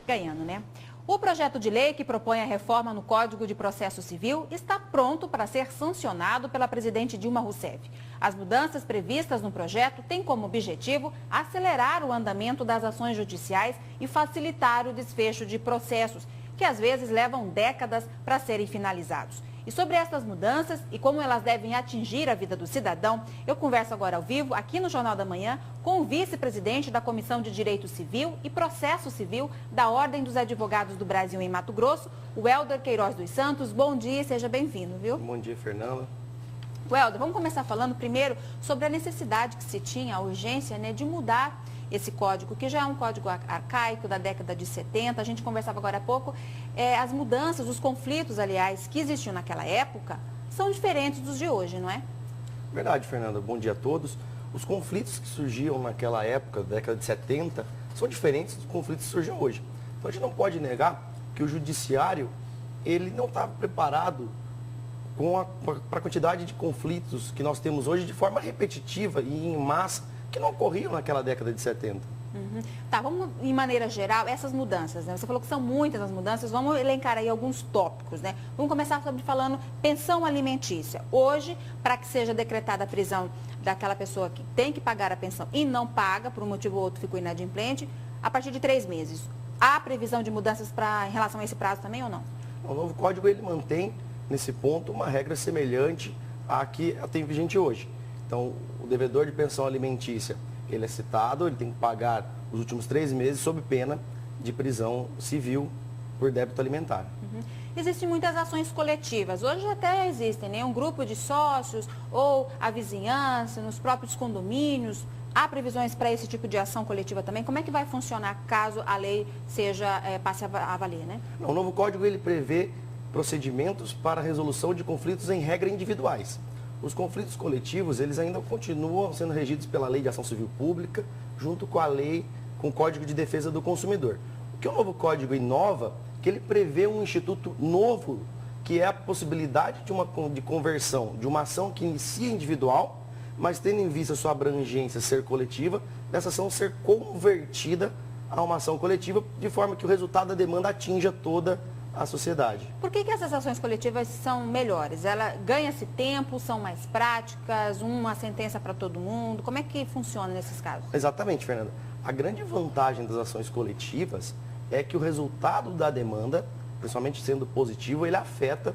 ganhando, né? O projeto de lei que propõe a reforma no Código de Processo Civil está pronto para ser sancionado pela presidente Dilma Rousseff. As mudanças previstas no projeto têm como objetivo acelerar o andamento das ações judiciais e facilitar o desfecho de processos, que às vezes levam décadas para serem finalizados. E sobre essas mudanças e como elas devem atingir a vida do cidadão, eu converso agora ao vivo, aqui no Jornal da Manhã, com o vice-presidente da Comissão de Direito Civil e Processo Civil da Ordem dos Advogados do Brasil em Mato Grosso, o Helder Queiroz dos Santos. Bom dia e seja bem-vindo, viu? Bom dia, Fernanda. Helder, vamos começar falando primeiro sobre a necessidade que se tinha, a urgência, né, de mudar esse código, que já é um código arcaico da década de 70, a gente conversava agora há pouco, as mudanças, os conflitos, aliás, que existiam naquela época, são diferentes dos de hoje, não é? Verdade, Fernanda. Bom dia a todos. Os conflitos que surgiam naquela época, da década de 70, são diferentes dos conflitos que surgem hoje. Então a gente não pode negar que o judiciário, ele não estava preparado para a quantidade de conflitos que nós temos hoje de forma repetitiva e em massa, que não ocorriam naquela década de 70. Tá, vamos, em maneira geral, essas mudanças, né? Você falou que são muitas as mudanças, vamos elencar aí alguns tópicos, né? Vamos começar falando pensão alimentícia. Hoje, para que seja decretada a prisão daquela pessoa que tem que pagar a pensão e não paga, por um motivo ou outro ficou inadimplente, a partir de 3 meses. Há previsão de mudanças em relação a esse prazo também ou não? O novo código, ele mantém, nesse ponto, uma regra semelhante à que tem vigente hoje. Então, o devedor de pensão alimentícia, ele é citado, ele tem que pagar os últimos 3 meses sob pena de prisão civil por débito alimentar. Existem muitas ações coletivas. Hoje até existem, né? Um grupo de sócios ou a vizinhança, nos próprios condomínios. Há previsões para esse tipo de ação coletiva também? Como é que vai funcionar caso a lei passe a valer, né? O novo código, ele prevê procedimentos para a resolução de conflitos em regra individuais. Os conflitos coletivos, eles ainda continuam sendo regidos pela Lei de Ação Civil Pública, junto com a lei, com o Código de Defesa do Consumidor. O que o novo código inova, que ele prevê um instituto novo, que é a possibilidade de conversão de uma ação que inicia individual, mas tendo em vista sua abrangência ser coletiva, dessa ação ser convertida a uma ação coletiva, de forma que o resultado da demanda atinja toda a sociedade. Por que essas ações coletivas são melhores? Ela ganha-se tempo, são mais práticas, uma sentença para todo mundo? Como é que funciona nesses casos? Exatamente, Fernanda. A grande vantagem das ações coletivas é que o resultado da demanda, principalmente sendo positivo, ele afeta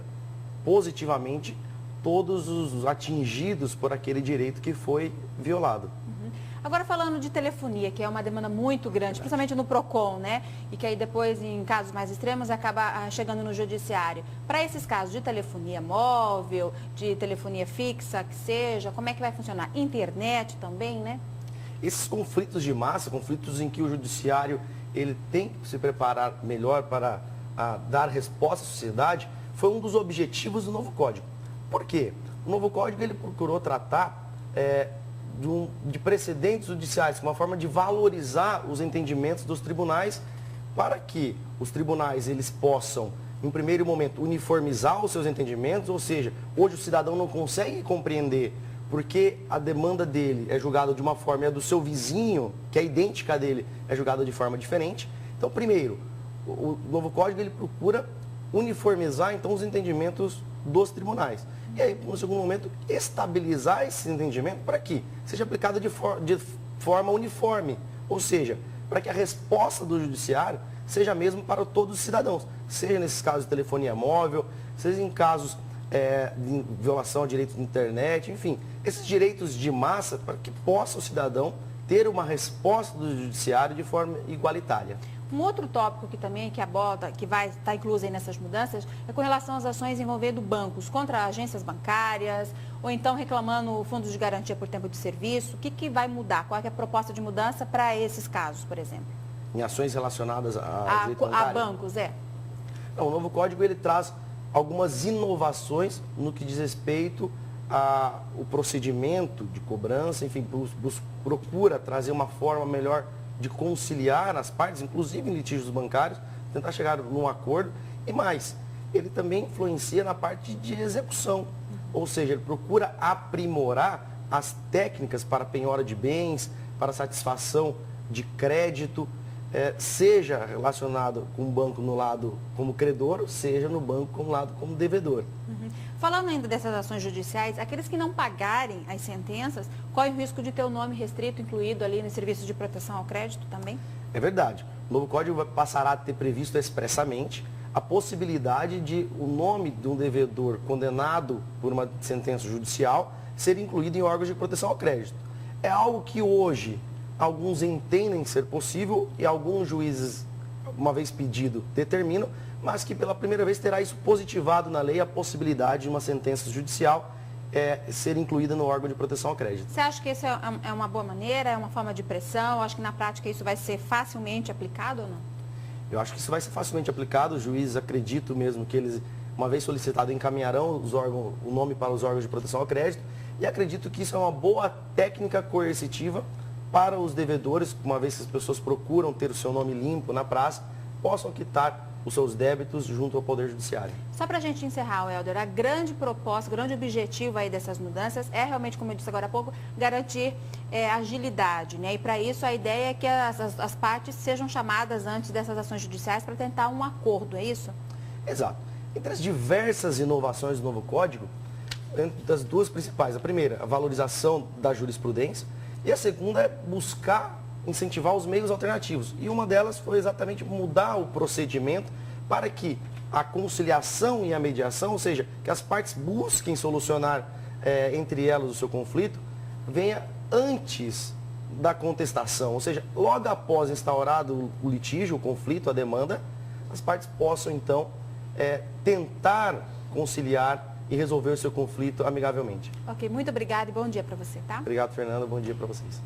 positivamente todos os atingidos por aquele direito que foi violado. Agora falando de telefonia, que é uma demanda muito grande, principalmente no PROCON, né? E que aí depois, em casos mais extremos, acaba chegando no judiciário. Para esses casos de telefonia móvel, de telefonia fixa, que seja, como é que vai funcionar? Internet também, né? Esses conflitos de massa, conflitos em que o judiciário ele tem que se preparar melhor para dar resposta à sociedade, foi um dos objetivos do novo código. Por quê? O novo código ele procurou tratar de precedentes judiciais, uma forma de valorizar os entendimentos dos tribunais, para que os tribunais eles possam, em primeiro momento, uniformizar os seus entendimentos, ou seja, hoje o cidadão não consegue compreender porque a demanda dele é julgada de uma forma e a do seu vizinho, que é idêntica a dele, é julgada de forma diferente. Então, primeiro, o novo código ele procura uniformizar então os entendimentos dos tribunais. E aí, no segundo momento, estabilizar esse entendimento para que seja aplicado de forma uniforme. Ou seja, para que a resposta do judiciário seja a mesma para todos os cidadãos. Seja nesses casos de telefonia móvel, seja em casos de violação a direitos de internet, enfim. Esses direitos de massa para que possa o cidadão ter uma resposta do judiciário de forma igualitária. Um outro tópico que também que vai estar incluso aí nessas mudanças é com relação às ações envolvendo bancos contra agências bancárias ou então reclamando fundos de garantia por tempo de serviço. O que vai mudar? Qual é a proposta de mudança para esses casos, por exemplo? Em ações relacionadas a bancos, Não, o novo código ele traz algumas inovações no que diz respeito ao procedimento de cobrança, enfim, procura trazer uma forma melhor de conciliar as partes, inclusive em litígios bancários, tentar chegar num acordo. E mais, ele também influencia na parte de execução, ou seja, ele procura aprimorar as técnicas para penhora de bens, para satisfação de crédito, seja relacionado com o banco no lado como credor, seja no banco como lado como devedor. Uhum. Falando ainda dessas ações judiciais, aqueles que não pagarem as sentenças, correm o risco de ter o nome restrito incluído ali nos serviços de proteção ao crédito também? É verdade. O novo código passará a ter previsto expressamente a possibilidade de o nome de um devedor condenado por uma sentença judicial ser incluído em órgãos de proteção ao crédito. É algo que hoje alguns entendem ser possível e alguns juízes, uma vez pedido, determinam, mas que pela primeira vez terá isso positivado na lei, a possibilidade de uma sentença judicial ser incluída no órgão de proteção ao crédito. Você acha que isso é uma boa maneira, é uma forma de pressão? Acho que na prática isso vai ser facilmente aplicado ou não? Eu acho que isso vai ser facilmente aplicado. Os juízes, acredito mesmo que eles, uma vez solicitado, encaminharão o nome para os órgãos de proteção ao crédito, e acredito que isso é uma boa técnica coercitiva para os devedores, uma vez que as pessoas procuram ter o seu nome limpo na praça, possam quitar os seus débitos junto ao Poder Judiciário. Só para a gente encerrar, Helder, a grande proposta, o grande objetivo aí dessas mudanças é realmente, como eu disse agora há pouco, garantir agilidade, né? E para isso a ideia é que as partes sejam chamadas antes dessas ações judiciais para tentar um acordo, é isso? Exato. Entre as diversas inovações do novo Código, das duas principais, a primeira, a valorização da jurisprudência, e a segunda é buscar incentivar os meios alternativos. E uma delas foi exatamente mudar o procedimento para que a conciliação e a mediação, ou seja, que as partes busquem solucionar entre elas o seu conflito, venha antes da contestação. Ou seja, logo após instaurado o litígio, o conflito, a demanda, as partes possam então tentar conciliar e resolver o seu conflito amigavelmente. Ok, muito obrigada e bom dia para você, tá? Obrigado, Fernanda. Bom dia para vocês.